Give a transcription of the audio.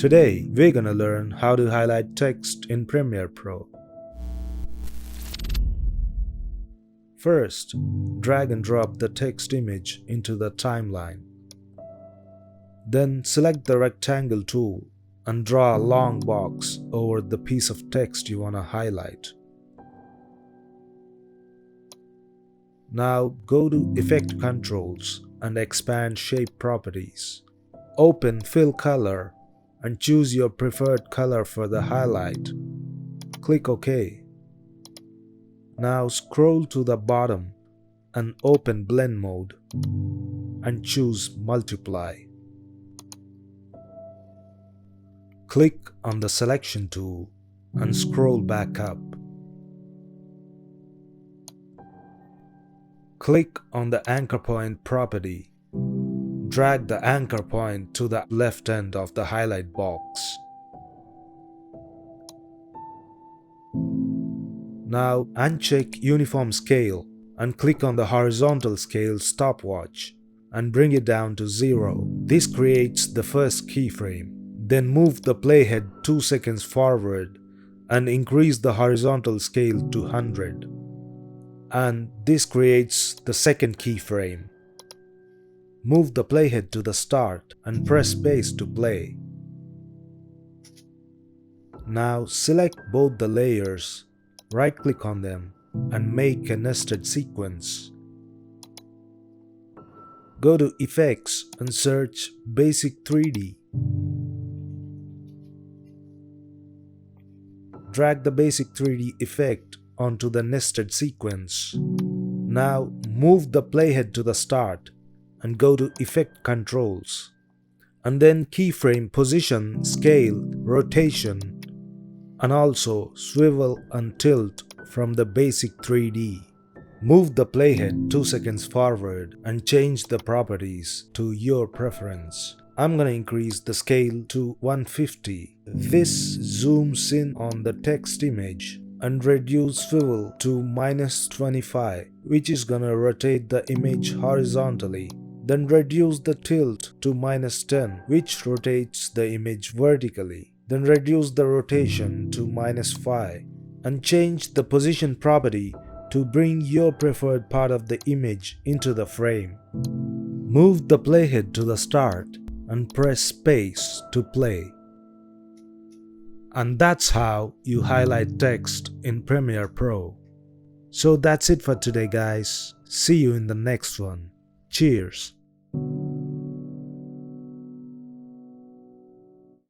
Today, we're gonna learn how to highlight text in Premiere Pro. First, drag and drop the text image into the timeline. Then select the rectangle tool and draw a long box over the piece of text you want to highlight. Now go to Effect Controls and expand Shape Properties. Open Fill Color and choose your preferred color for the highlight. Click OK. Now scroll to the bottom and open Blend Mode and choose Multiply. Click on the Selection tool and scroll back up. Click on the Anchor Point property. Drag the anchor point to the left end of the highlight box. Now uncheck Uniform Scale and click on the Horizontal Scale stopwatch and bring it down to 0. This creates the first keyframe. Then move the playhead 2 seconds forward and increase the horizontal scale to 100. And this creates the second keyframe. Move the playhead to the start and press space to play. Now select both the layers, right-click on them and make a nested sequence. Go to Effects and search Basic 3D. Drag the Basic 3D effect onto the nested sequence. Now move the playhead to the start and go to Effect Controls. And then keyframe position, scale, rotation, and also swivel and tilt from the Basic 3D. Move the playhead 2 seconds forward and change the properties to your preference. I'm gonna increase the scale to 150. This zooms in on the text image and reduce swivel to -25, which is gonna rotate the image horizontally. Then reduce the tilt to -10, which rotates the image vertically. Then reduce the rotation to -5 and change the position property to bring your preferred part of the image into the frame. Move the playhead to the start and press space to play. And that's how you highlight text in Premiere Pro. So that's it for today, guys. See you in the next one. Cheers.